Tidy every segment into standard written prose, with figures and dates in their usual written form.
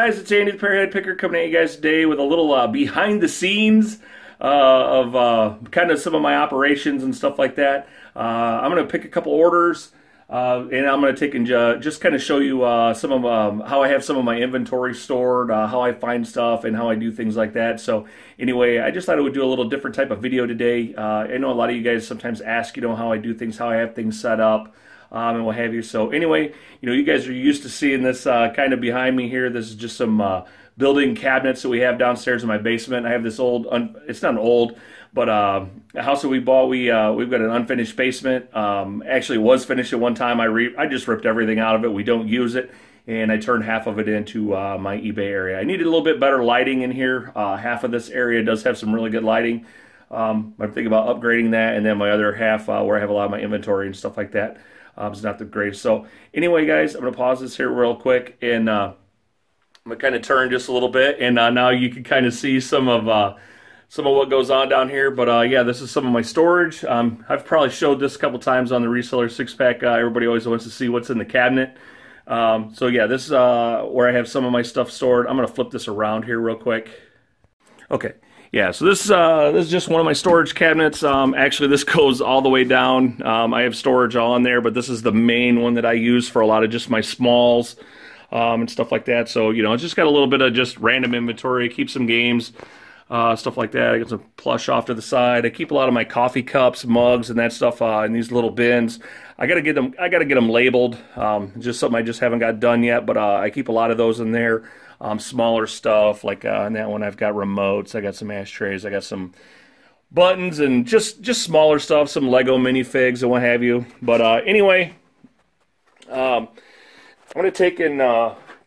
Guys, it's Andy the Pairhead Picker coming at you guys today with a little behind the scenes of kind of some of my operations and stuff like that. I'm going to pick a couple orders and I'm going to take and just kind of show you some of how I have some of my inventory stored, how I find stuff, and how I do things like that. So anyway, I just thought I would do a little different type of video today. I know a lot of you guys sometimes ask, how I do things, how I have things set up. And what have you. So anyway, you guys are used to seeing this kind of behind me here. This is just some building cabinets that we have downstairs in my basement. I have this old, it's not an old, but a house that we bought. We've got an unfinished basement. Actually, it was finished at one time. I just ripped everything out of it. We don't use it, and I turned half of it into my eBay area. I needed a little bit better lighting in here. Half of this area does have some really good lighting. I'm thinking about upgrading that, and then my other half where I have a lot of my inventory and stuff like that. It's not the greatest. So anyway, guys, I'm going to pause this here real quick, and I'm going to kind of turn just a little bit, and now you can kind of see some of what goes on down here. But yeah, this is some of my storage. I've probably showed this a couple times on the Reseller 6-pack. Everybody always wants to see what's in the cabinet. So yeah, this is where I have some of my stuff stored. I'm going to flip this around here real quick. Okay. Yeah, so this is just one of my storage cabinets. Actually, this goes all the way down. I have storage all in there, but this is the main one that I use for a lot of just my smalls and stuff like that. So, it's just got a little bit of just random inventory. I keep some games, stuff like that. I got some plush off to the side. I keep a lot of my coffee cups, mugs, and that stuff in these little bins. I gotta get them labeled. Just something I just haven't got done yet, but I keep a lot of those in there. Smaller stuff, like in that one I've got remotes, I got some ashtrays, I got some buttons, and just smaller stuff, some Lego minifigs and what have you. But anyway, I'm going to take and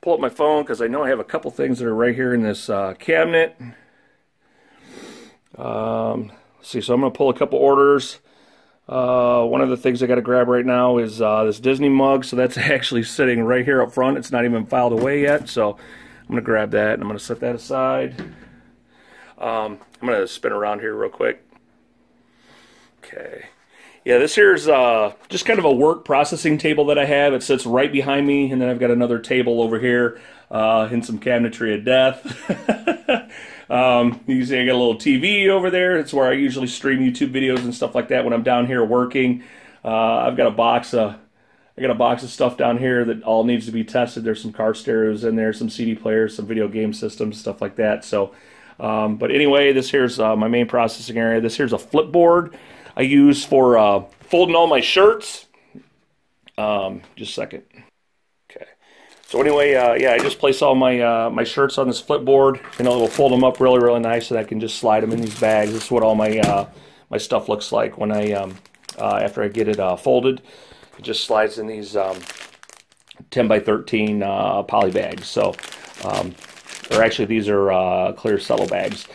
pull up my phone because I know I have a couple things that are right here in this cabinet. Let's see, so I'm going to pull a couple orders. One of the things I got to grab right now is this Disney mug, so that's actually sitting right here up front. It's not even filed away yet, so I'm going to grab that and I'm going to set that aside. I'm going to spin around here real quick. Okay. Yeah, this here is just kind of a work processing table that I have. It sits right behind me, and then I've got another table over here and some cabinetry of death. You can see I got a little TV over there. It's where I usually stream YouTube videos and stuff like that when I'm down here working. I've got a box of stuff down here that all needs to be tested. There's some car stereos in there, some CD players, some video game systems, stuff like that. So, but anyway, this here's my main processing area. This here's a flipboard I use for folding all my shirts. Just a second. Okay. So anyway, yeah, I just place all my my shirts on this flipboard, and it'll fold them up really, really nice, so that I can just slide them in these bags. This is what all my my stuff looks like when I after I get it folded. It just slides in these 10 by 13 poly bags. So, or actually these are clear cello bags.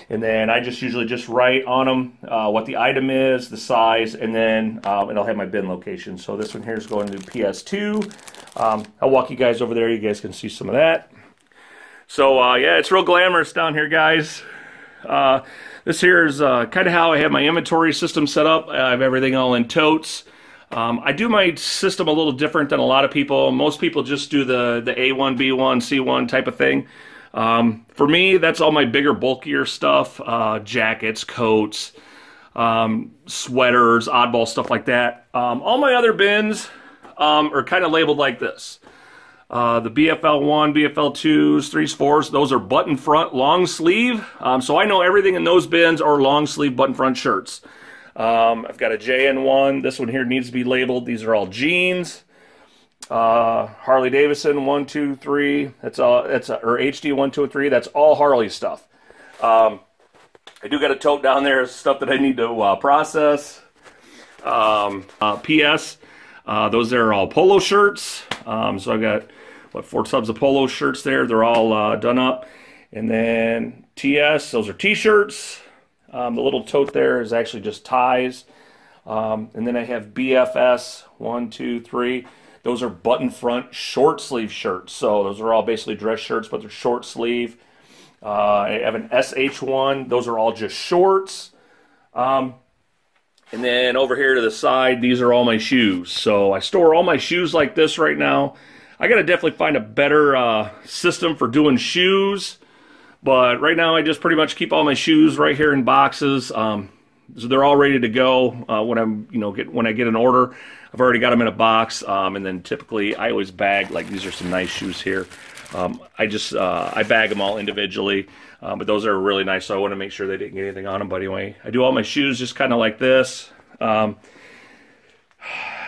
And then I just usually just write on them what the item is, the size, and then and I'll have my bin location. So this one here is going to PS2. I'll walk you guys over there. You guys can see some of that. So yeah, it's real glamorous down here, guys. This here is kind of how I have my inventory system set up. I have everything all in totes. I do my system a little different than a lot of people. Most people just do the A1, B1, C1 type of thing. For me, that's all my bigger, bulkier stuff, jackets, coats, sweaters, oddball stuff like that. All my other bins are kind of labeled like this. The BFL1, BFL2s, 3s, 4s, those are button front, long sleeve. So I know everything in those bins are long sleeve button front shirts. I've got a JN1. This one here needs to be labeled. These are all jeans. Harley Davidson 1, 2, 3. That's all. Or HD 1, 2, and 3. That's all Harley stuff. I do got a tote down there, stuff that I need to process. PS. Those are all polo shirts. So I got what 4 subs of polo shirts there. They're all done up. And then TS. Those are T-shirts. The little tote there is actually just ties. And then I have BFS 1, 2, 3. Those are button front short sleeve shirts. So those are all basically dress shirts, but they're short sleeve. I have an SH1. Those are all just shorts. And then over here to the side, these are all my shoes. So I store all my shoes like this right now. I got to definitely find a better system for doing shoes. But right now, I just pretty much keep all my shoes right here in boxes. So they're all ready to go when I'm, when I get an order. I've already got them in a box, and then typically I always bag. Like these are some nice shoes here. I bag them all individually, but those are really nice. So I want to make sure they didn't get anything on them. But anyway, I do all my shoes just kind of like this.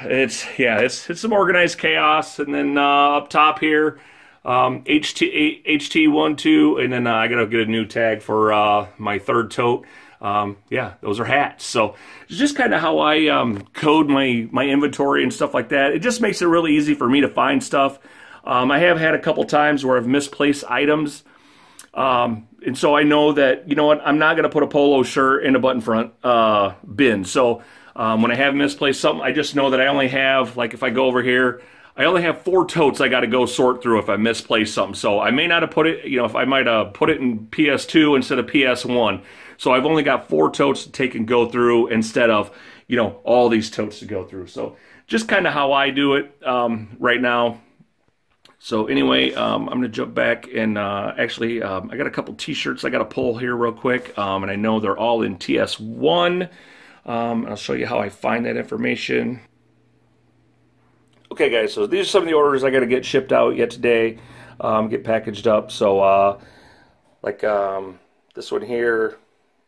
It's some organized chaos, and then up top here. HT12, and then I gotta get a new tag for my third tote. Those are hats. So it's just kind of how I code my inventory and stuff like that. It just makes it really easy for me to find stuff. I have had a couple times where I've misplaced items, and so I know that, you know what, I'm not gonna put a polo shirt in a button front bin. So when I have misplaced something, I just know that I only have, like if I go over here, I only have 4 totes I got to go sort through if I misplace something. So I may not have put it, if I might have put it in PS2 instead of PS1. So I've only got 4 totes to take and go through instead of, all these totes to go through. So just kind of how I do it right now. So anyway, I'm going to jump back and I got a couple t-shirts I got to pull here real quick. And I know they're all in TS1. I'll show you how I find that information. Okay guys, so these are some of the orders I got to get shipped out yet today, get packaged up. So this one here,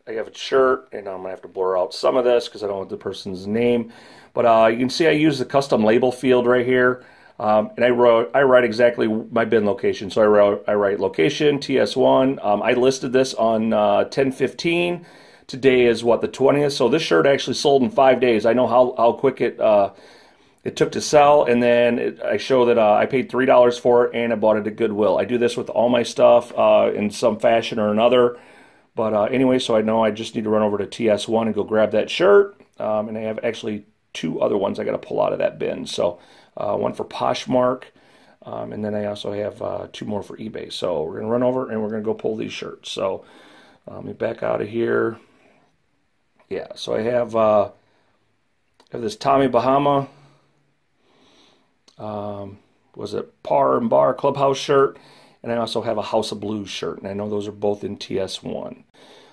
I have a shirt, and I'm going to have to blur out some of this because I don't want the person's name. But you can see I use the custom label field right here, and I write exactly my bin location. So I write location, TS1. I listed this on 10/15. Today is what, the 20th? So this shirt actually sold in 5 days. I know how quick it took to sell, and then I show that I paid $3 for it, and I bought it at Goodwill. I do this with all my stuff in some fashion or another. But anyway, so I know I just need to run over to TS1 and go grab that shirt. And I have actually 2 other ones I got to pull out of that bin. So one for Poshmark, and then I also have 2 more for eBay. So we're going to run over and we're going to go pull these shirts. So let me back out of here. Yeah, so I have this Tommy Bahama. Was it Par and Bar Clubhouse shirt, and I also have a House of Blues shirt, and I know those are both in TS1.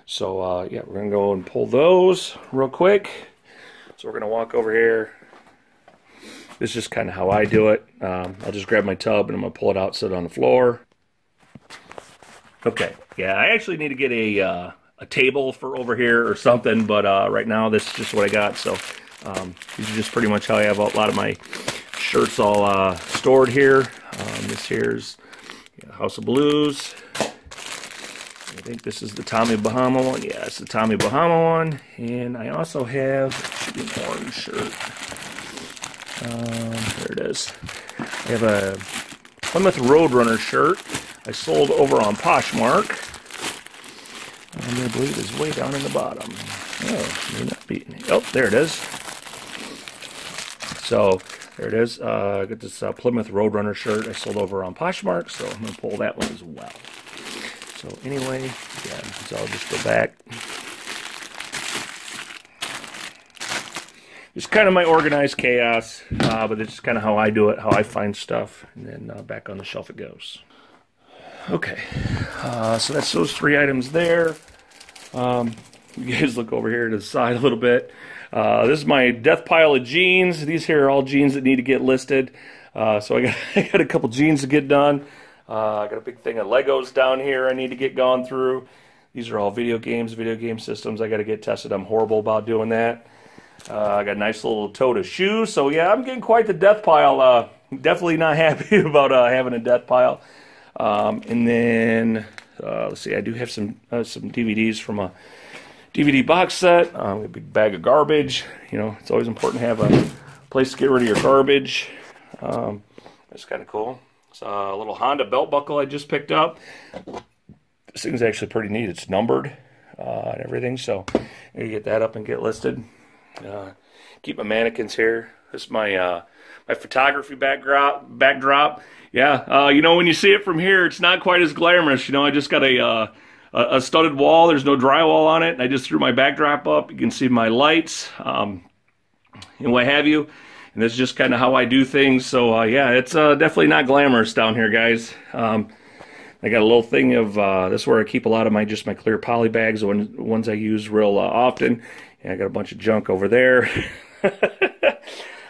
So we're gonna go and pull those real quick. So we're gonna walk over here. This is just kind of how I do it. I'll just grab my tub and I'm gonna pull it out, sit it on the floor. Okay, yeah, I actually need to get a table for over here or something, but right now this is just what I got. So these are just pretty much how I have a lot of my shirts all stored here. This here's House of Blues. I think this is the Tommy Bahama one. Yeah, it's the Tommy Bahama one. And I also have an orange shirt. There it is. I have a Plymouth Roadrunner shirt I sold over on Poshmark. And I believe it's way down in the bottom. Oh, may not be. Oh, there it is. So there it is. I got this Plymouth Roadrunner shirt I sold over on Poshmark, so I'm going to pull that one as well. So anyway, yeah, so I'll just go back. Just kind of my organized chaos, but it's kind of how I do it, how I find stuff, and then back on the shelf it goes. Okay, so that's those 3 items there. You guys look over here to the side a little bit. This is my death pile of jeans. These here are all jeans that need to get listed. So I got a couple jeans to get done. I got a big thing of Legos down here I need to get gone through. These are all video games, video game systems I got to get tested. I'm horrible about doing that. I got a nice little tote of shoes. So yeah, I'm getting quite the death pile. Definitely not happy about having a death pile. And then let's see, I do have some DVDs from a DVD box set, a big bag of garbage. It's always important to have a place to get rid of your garbage. That's kind of cool. It's a little Honda belt buckle I just picked up. This thing's actually pretty neat. It's numbered and everything, so I get that up and get listed. Keep my mannequins here. This is my my photography backdrop. Yeah, when you see it from here, it's not quite as glamorous. I just got a studded wall. There's no drywall on it. And I just threw my backdrop up. You can see my lights and what have you. and this is just kind of how I do things. So yeah, it's definitely not glamorous down here, guys. I got a little thing of this is where I keep a lot of my clear poly bags, the ones I use real often. And I got a bunch of junk over there.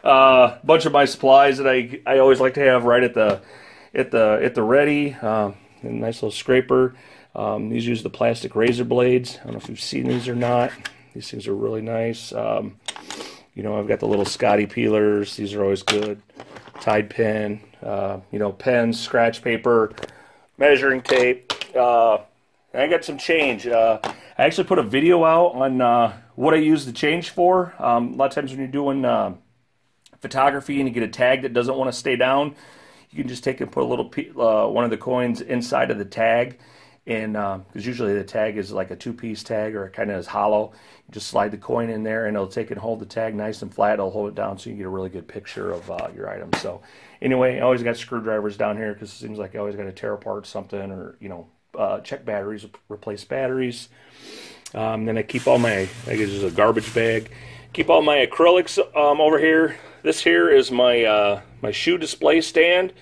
Bunch of my supplies that I always like to have right at the ready. A nice little scraper. These use the plastic razor blades. I don't know if you've seen these or not. These things are really nice. You know, I've got the little Scotty peelers. These are always good. Tide pen. You know, pens, scratch paper, measuring tape. And I got some change. I actually put a video out on what I use the change for. A lot of times when you're doing photography and you get a tag that doesn't want to stay down, you can just take and put a little one of the coins inside of the tag, and because usually the tag is like a two-piece tag or it kind of is hollow. You just slide the coin in there and it'll take and hold the tag nice and flat. It'll hold it down so you can get a really good picture of your item. So anyway, I always got screwdrivers down here because it seems like I always got to tear apart something, or you know, check batteries, replace batteries. Then I keep all my, I guess it's a garbage bag. Keep all my acrylics over here. This here is my my shoe display stand.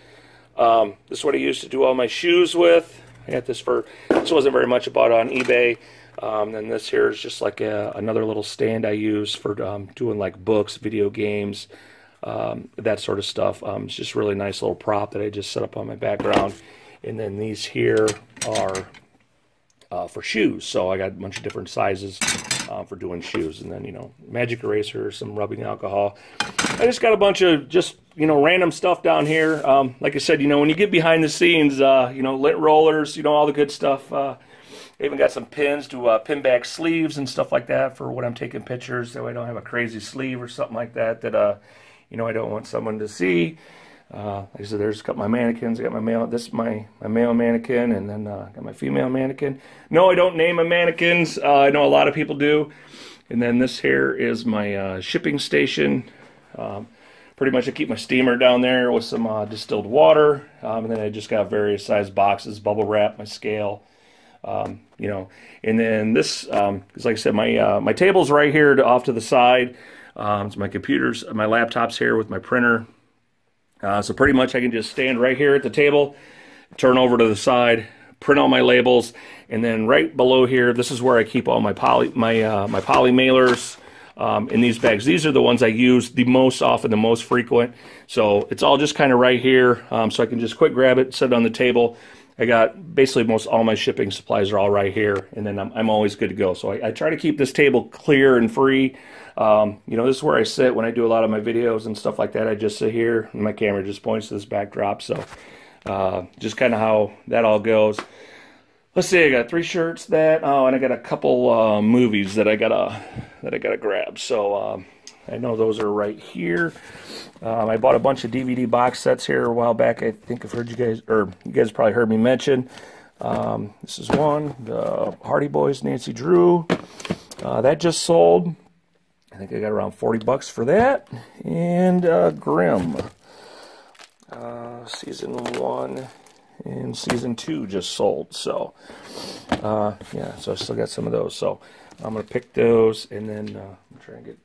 This is what I used to do all my shoes with. I got this wasn't very much, I bought it on eBay. Then this here is just like another little stand I use for doing like books, video games, that sort of stuff. It's just a really nice little prop that I just set up on my background. And then these here are for shoes. So I got a bunch of different sizes for doing shoes. And then, you know, magic eraser, some rubbing alcohol. I just got a bunch of just, you know, random stuff down here. Like I said, you know, when you get behind the scenes, you know, lint rollers, you know, all the good stuff. I even got some pins to pin back sleeves and stuff like that for when I'm taking pictures, so I don't have a crazy sleeve or something like that you know, I don't want someone to see. Like I said, there's a couple of my mannequins. I got my male, this is my male mannequin, and then got my female mannequin. No, I don't name my mannequins. I know a lot of people do. And then this here is my shipping station. Pretty much I keep my steamer down there with some distilled water. And then I just got various size boxes, bubble wrap, my scale. You know, and then this is, like I said, my table's right here off to the side. It's my computers, my laptop's here with my printer. So pretty much I can just stand right here at the table, turn over to the side, print all my labels, and then right below here, this is where I keep all my poly mailers in these bags. These are the ones I use the most often, the most frequent. So it's all just kind of right here, so I can just quick grab it, set it on the table. I got basically most all my shipping supplies are all right here, and then I'm always good to go. So I try to keep this table clear and free. You know, this is where I sit when I do a lot of my videos and stuff like that. I just sit here, and my camera just points to this backdrop. So just kind of how that all goes. Let's see, I got 3 shirts, and I got a couple movies that I gotta grab. So I know those are right here. I bought a bunch of DVD box sets here a while back. I think I've heard you guys, or you guys probably heard me mention. This is one, the Hardy Boys, Nancy Drew. That just sold. I think I got around 40 bucks for that. And Grimm. Season 1 and Season 2 just sold. So, yeah, so I still got some of those. So I'm going to pick those, and then I'm trying to get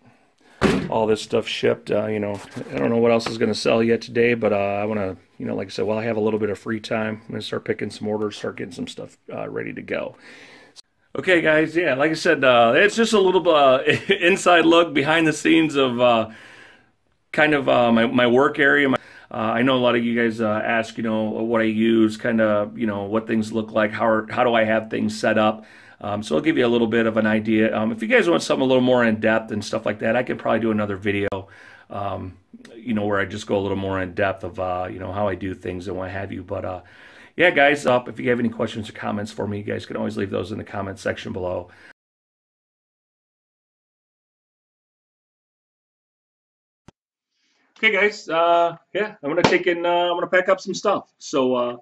all this stuff shipped. You know, I don't know what else is going to sell yet today, but I want to, you know, like I said, while I have a little bit of free time, I'm going to start picking some orders, start getting some stuff ready to go. Okay, guys, yeah, like I said, it's just a little inside look behind the scenes of kind of my work area. I know a lot of you guys ask, you know, what I use, kind of, you know, what things look like, how do I have things set up. So I'll give you a little bit of an idea. If you guys want something a little more in depth and stuff like that, I could probably do another video, you know, where I just go a little more in depth of, you know, how I do things and what have you. But yeah, guys, if you have any questions or comments for me, you guys can always leave those in the comment section below. Okay, guys, yeah, I'm gonna pack up some stuff. So,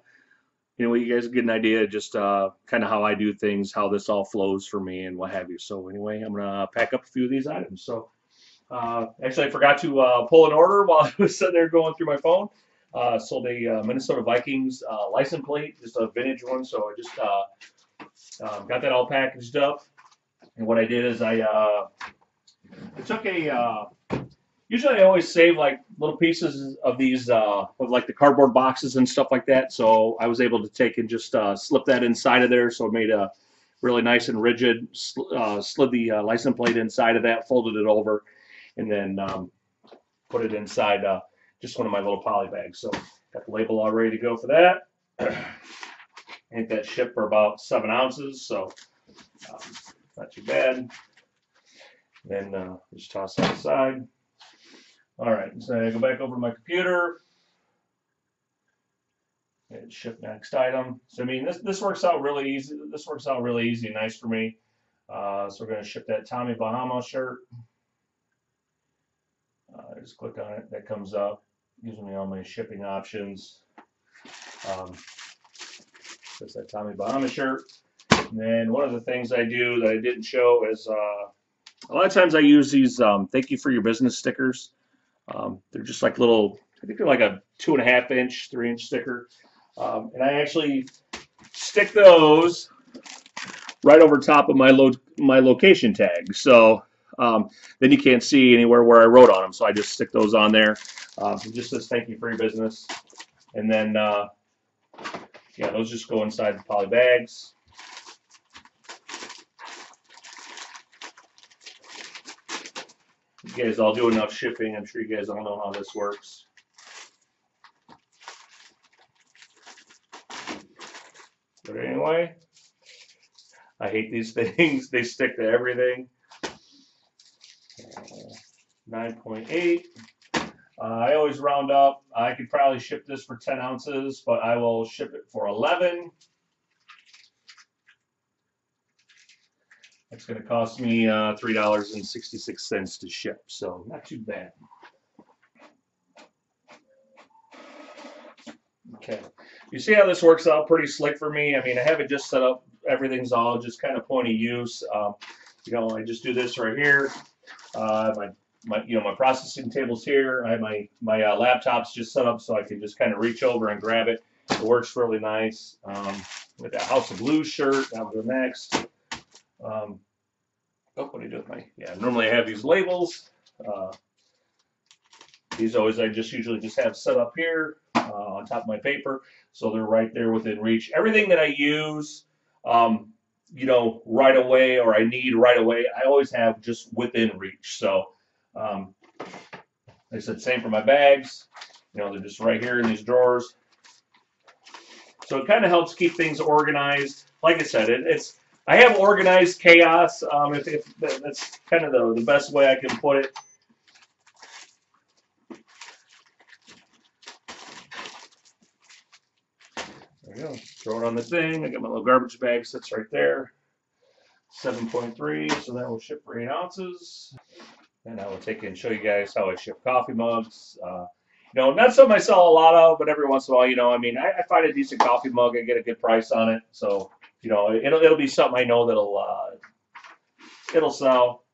you know, you guys get an idea just kind of how I do things, how this all flows for me and what have you. So anyway, I'm going to pack up a few of these items. So actually, I forgot to pull an order while I was sitting there going through my phone. Sold a Minnesota Vikings license plate, just a vintage one. So I just got that all packaged up. And what I did is I took a Usually I always save like little pieces of these, of like the cardboard boxes and stuff like that. So I was able to take and just slip that inside of there. So it made a really nice and rigid, slid the license plate inside of that, folded it over, and then put it inside just one of my little poly bags. So got the label all ready to go for that. I think that shipped for about 7 ounces, so not too bad. Then just toss that aside. All right, so I go back over to my computer and ship next item. So I mean, this works out really easy. This works out really easy and nice for me. So we're going to ship that Tommy Bahama shirt. I just click on it. That comes up. Gives me all my shipping options. That's that Tommy Bahama shirt. And then one of the things I do that I didn't show is a lot of times I use these thank you for your business stickers. They're just like little, I think they're like a 2.5 inch, 3 inch sticker. And I actually stick those right over top of my location tag. So then you can't see anywhere where I wrote on them. So I just stick those on there. It just says thank you for your business. And then, yeah, those just go inside the poly bags. You guys all do enough shipping. I'm sure you guys all know how this works. But anyway, I hate these things. They stick to everything. 9.8. I always round up. I could probably ship this for 10 ounces, but I will ship it for 11. It's going to cost me $3.66 to ship, so not too bad. Okay, you see how this works out pretty slick for me? I mean, I have it just set up. Everything's all just kind of point of use. You know, I just do this right here. My processing table's here. I have my laptop's just set up so I can just kind of reach over and grab it. It works really nice. With that House of Blues shirt, that will go next. What do you do with my? Yeah, normally I have these labels. These always I just usually just have set up here on top of my paper, so they're right there within reach. Everything that I use, you know, right away or I need right away, I always have just within reach. So, like I said, same for my bags. You know, they're just right here in these drawers. So it kind of helps keep things organized. Like I said, I have organized chaos. If that's kind of the best way I can put it. There we go. Throw it on the thing. I got my little garbage bag sits right there. 7.3, so that will ship for 8 ounces. And I will take and show you guys how I ship coffee mugs. You know, not something I sell a lot of, but every once in a while, you know, I mean, I find a decent coffee mug, I get a good price on it. So, you know, it'll be something I know that'll it'll sell.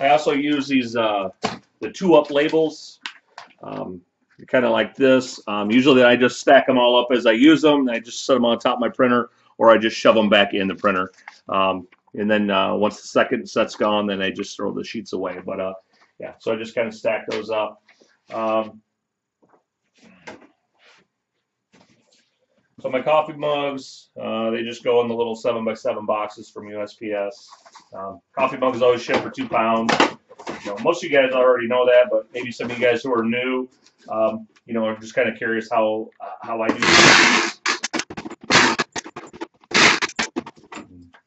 I also use these the 2-up labels. Kind of like this. Usually I just stack them all up as I use them. I just set them on top of my printer, or I just shove them back in the printer. And then once the second set's gone, then I just throw the sheets away. But yeah, so I just kind of stack those up. So my coffee mugs, they just go in the little 7x7 boxes from USPS. Coffee mugs always ship for 2 pounds. You know, most of you guys already know that, but maybe some of you guys who are new, you know, are just kind of curious how I do this.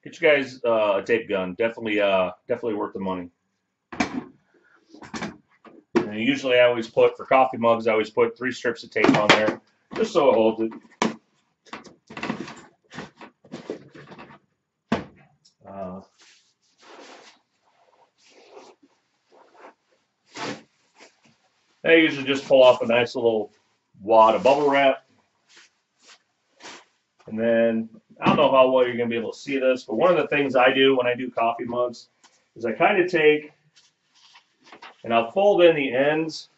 Get you guys a tape gun. Definitely worth the money. And usually I always put, for coffee mugs, I always put 3 strips of tape on there, just so it holds it. I usually just pull off a nice little wad of bubble wrap. And then, I don't know how well you're going to be able to see this, but one of the things I do when I do coffee mugs is I kind of take, and I'll fold in the ends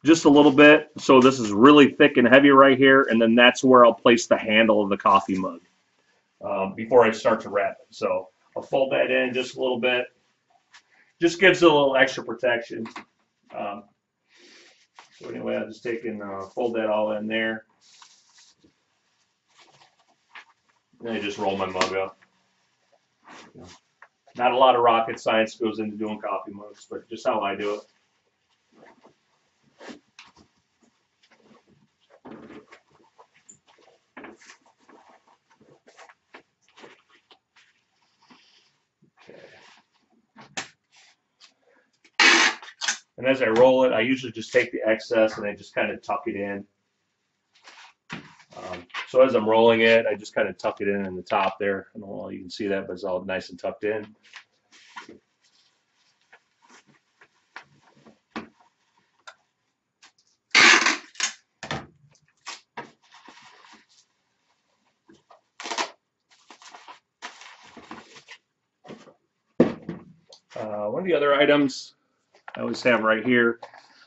just a little bit. So this is really thick and heavy right here, and then that's where I'll place the handle of the coffee mug before I start to wrap it. So I'll fold that in just a little bit. Just gives it a little extra protection. So anyway, I'll just take and fold that all in there. And I just roll my mug up. Not a lot of rocket science goes into doing coffee mugs, but just how I do it. And as I roll it, I usually just take the excess and I just kind of tuck it in. So as I'm rolling it, I just kind of tuck it in the top there. I don't know if you can see that, but it's all nice and tucked in. One of the other items I always have right here.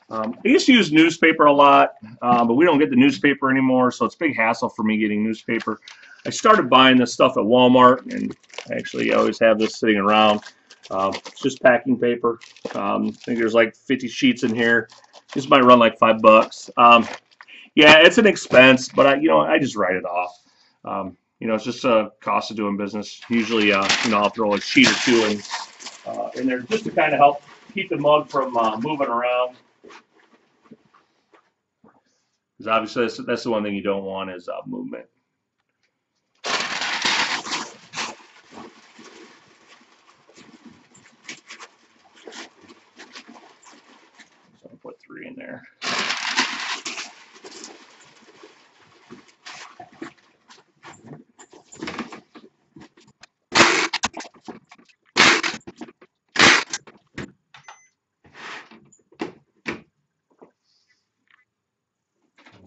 I used to use newspaper a lot, but we don't get the newspaper anymore, so it's a big hassle for me getting newspaper. I started buying this stuff at Walmart, and actually I always have this sitting around. It's just packing paper. I think there's like 50 sheets in here. This might run like $5. Yeah, it's an expense, but I just write it off. It's just a cost of doing business. Usually, I'll throw a sheet or two in there just to kind of help keep the mug from moving around. Because obviously that's the one thing you don't want is movement. So I'll put 3 in there.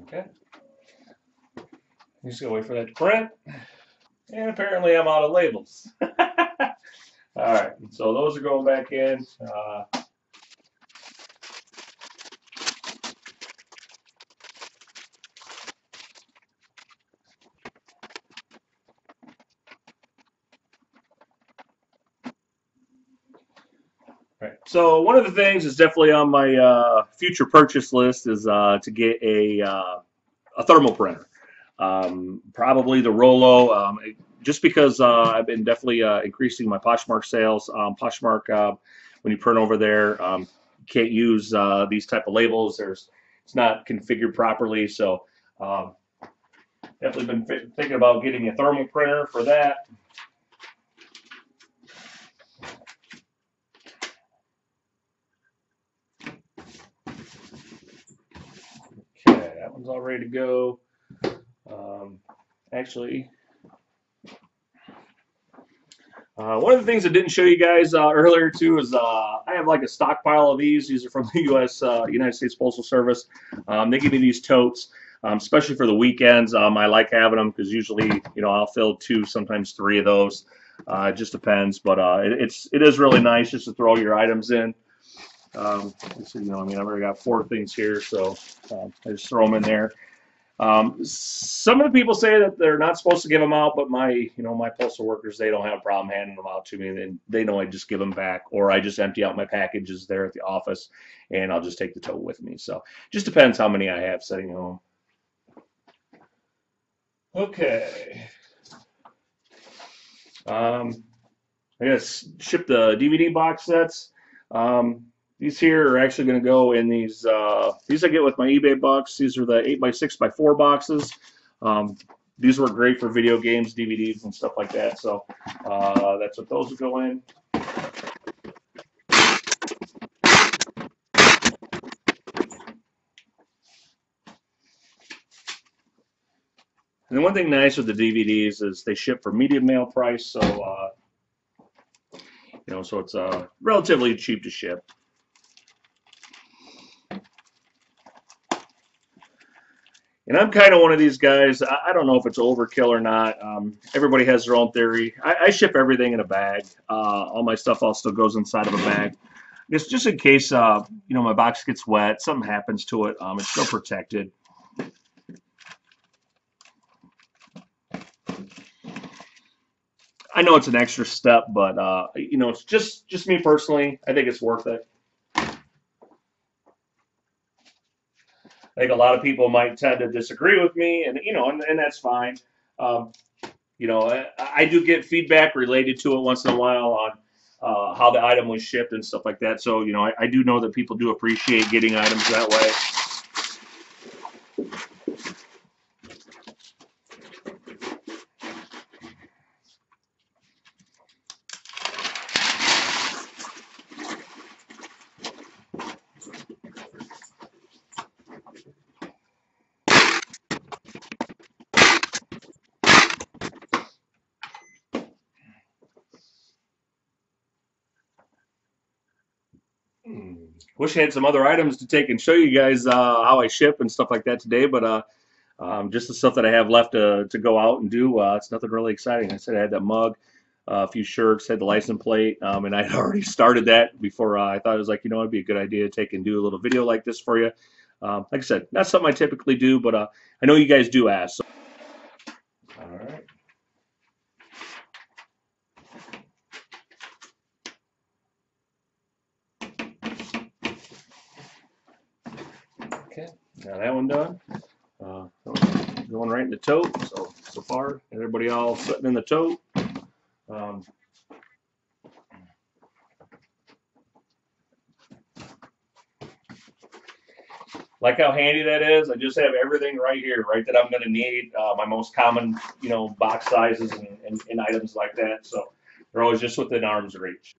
Okay. Just gonna wait for that to print. And apparently I'm out of labels. All right, so those are going back in. Right. So one of the things is definitely on my future purchase list is to get a thermal printer. Probably the Rollo, just because I've been definitely increasing my Poshmark sales. Poshmark, when you print over there, you can't use these type of labels. It's not configured properly, so definitely been thinking about getting a thermal printer for that. Okay, that one's all ready to go. Actually, one of the things I didn't show you guys earlier too is I have like a stockpile of these. These are from the United States Postal Service. They give me these totes, especially for the weekends. I like having them because usually, I'll fill 2, sometimes 3 of those. It just depends, but it is really nice just to throw your items in. I've already got 4 things here, so I just throw them in there. Some of the people say that they're not supposed to give them out, but my postal workers, they don't have a problem handing them out to me. And they know I just give them back, or I just empty out my packages there at the office, and I'll just take the tote with me. So just depends how many I have sitting home. Okay. I guess ship the DVD box sets. These here are actually going to go in these I get with my eBay bucks. These are the 8x6x4 boxes. These work great for video games, DVDs, and stuff like that. So that's what those will go in. And the one thing nice with the DVDs is they ship for medium mail price, so so it's relatively cheap to ship. And I'm kind of one of these guys, I don't know if it's overkill or not. Everybody has their own theory. I ship everything in a bag. All my stuff also goes inside of a bag. I guess just in case, my box gets wet, something happens to it, it's still protected. I know it's an extra step, but you know, it's just me personally. I think it's worth it. I think a lot of people might tend to disagree with me, and you know, and that's fine. Um, you know, I do get feedback related to it once in a while on how the item was shipped and stuff like that. So, you know, I do know that people do appreciate getting items that way. Wish I had some other items to take and show you guys how I ship and stuff like that today, but just the stuff that I have left to go out and do. It's nothing really exciting. I said I had that mug, a few shirts, had the license plate, and I had already started that before I thought it was like, you know, it'd be a good idea to take and do a little video like this for you. Like I said, not something I typically do, but I know you guys do ask. So. All right. Okay, got that one done. Going right in the tote. So far, everybody all sitting in the tote. Like how handy that is. I just have everything right here, right, that I'm going to need. My most common, you know, box sizes and items like that. So they're always just within arm's reach.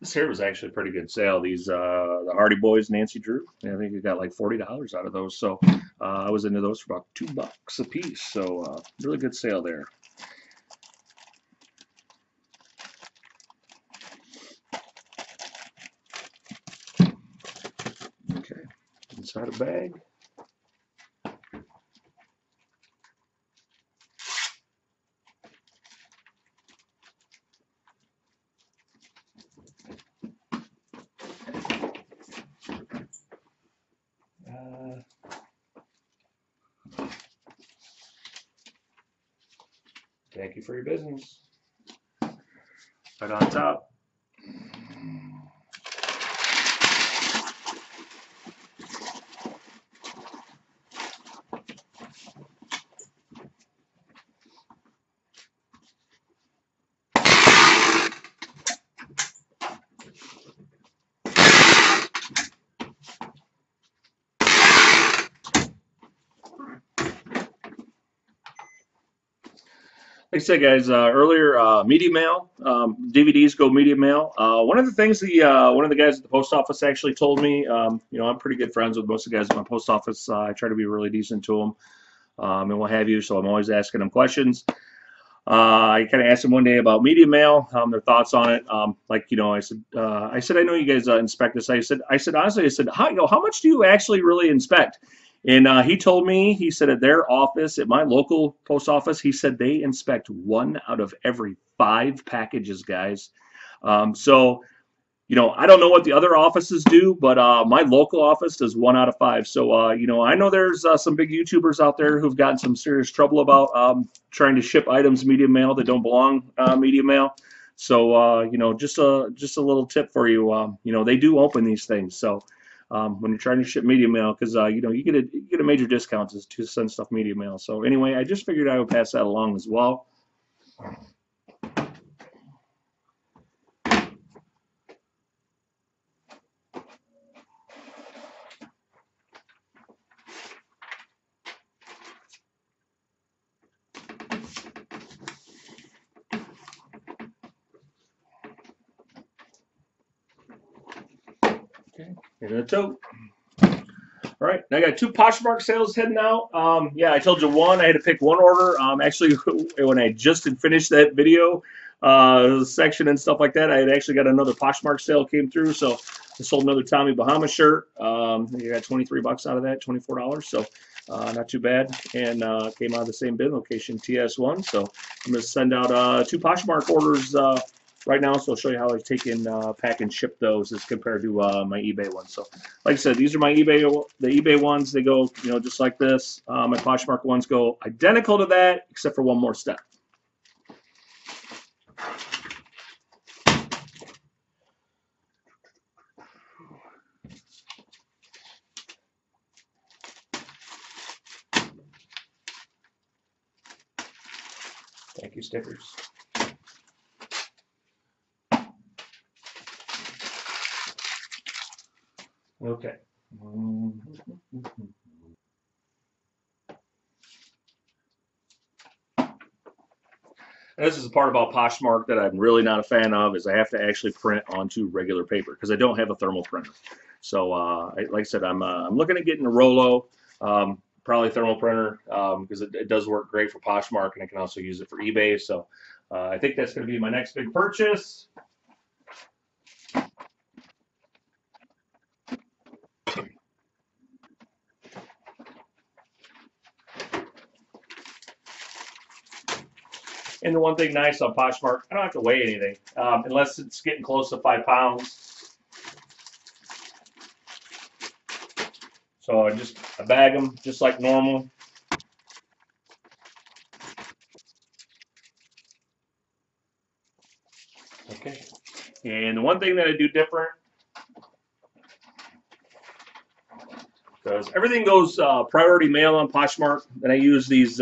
This here was actually a pretty good sale. These the Hardy Boys, Nancy Drew. I think you got like $40 out of those. So I was into those for about $2 a piece. So really good sale there. Okay, inside a bag. Thank you for your business. Right on top. Like I said, guys, earlier, media mail, DVDs go media mail. One of the things one of the guys at the post office actually told me, you know, I'm pretty good friends with most of the guys at my post office. I try to be really decent to them and what have you, so I'm always asking them questions. I kind of asked them one day about media mail, their thoughts on it. Like, you know, I said, I know you guys inspect this. I said, honestly, I said, how much do you actually really inspect? And he told me, he said at their office, at my local post office, he said they inspect 1 out of every 5 packages, guys. So, you know, I don't know what the other offices do, but my local office does 1 out of 5. So, you know, I know there's some big YouTubers out there who've gotten some serious trouble about trying to ship items media mail that don't belong media mail. So, you know, just a little tip for you. You know, they do open these things. So, when you're trying to ship media mail, because you know, you get a major discount to send stuff media mail. So anyway, I just figured I would pass that along as well. Okay, in the tote. All right, now I got 2 Poshmark sales heading out. Yeah, I told you one. I had to pick one order. Actually, when I just had finished that video section and stuff like that, I had actually got another Poshmark sale came through. So I sold another Tommy Bahama shirt. I got $23 out of that, $24. So not too bad. And came out of the same bin location, TS1. So I'm going to send out 2 Poshmark orders right now, so I'll show you how I take in, pack and ship those as compared to my eBay ones. So, like I said, these are my the eBay ones. They go, you know, just like this. My Poshmark ones go identical to that, except for one more step. Thank you, stickers. Okay. And this is the part about Poshmark that I'm really not a fan of, is I have to actually print onto regular paper because I don't have a thermal printer. So, like I said, I'm looking at getting a Rollo, probably thermal printer, because it does work great for Poshmark, and I can also use it for eBay. So, I think that's going to be my next big purchase. And the one thing nice on Poshmark, I don't have to weigh anything, unless it's getting close to 5 pounds. So I bag them just like normal. Okay. And the one thing that I do different, because everything goes priority mail on Poshmark, and I use these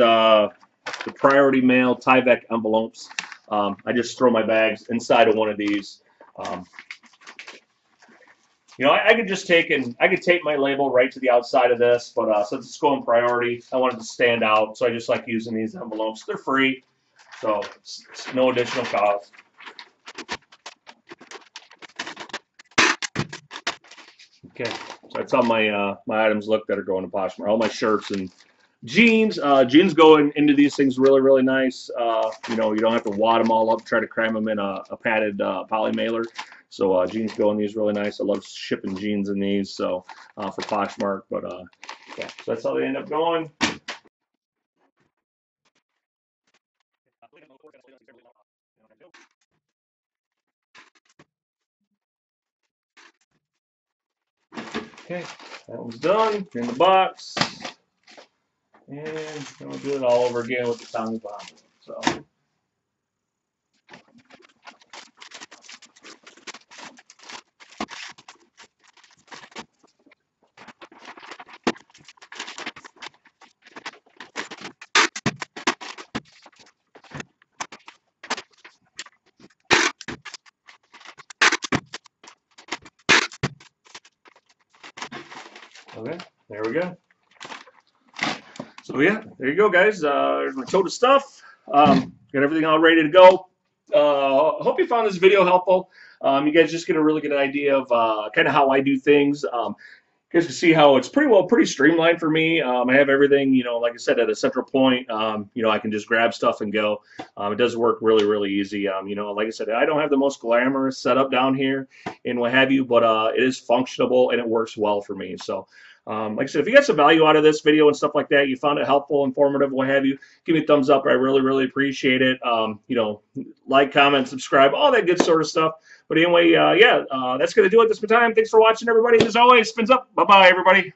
the priority mail Tyvek envelopes. I just throw my bags inside of one of these. You know, I could just take my label right to the outside of this, but since it's going priority, I wanted to stand out, so I just like using these envelopes. They're free, so it's no additional cost. Okay, so that's how my items look that are going to Poshmark. All my shirts and jeans. Jeans go into these things really nice. You know, you don't have to wad them all up, try to cram them in a padded poly mailer. So jeans go in these really nice. I love shipping jeans in these, so for Poshmark. But yeah, so that's how they end up going. Okay, that one's done in the box, and we'll do it all over again with the tongue bomb. So. Okay, there we go. So yeah, there you go, guys. Tote of stuff. Got everything all ready to go. Hope you found this video helpful. You guys just get a really good idea of kind of how I do things. You guys can see how it's pretty streamlined for me. I have everything, you know, like I said, at a central point. You know, I can just grab stuff and go. It does work really easy. You know, like I said, I don't have the most glamorous setup down here and what have you, but it is functional and it works well for me. So. Like I said, if you got some value out of this video and stuff like that, you found it helpful, informative, what have you, give me a thumbs up. I really appreciate it. You know, like, comment, subscribe, all that good sort of stuff. But anyway, yeah, that's going to do it this time. Thanks for watching, everybody. As always, spins up. Bye-bye, everybody.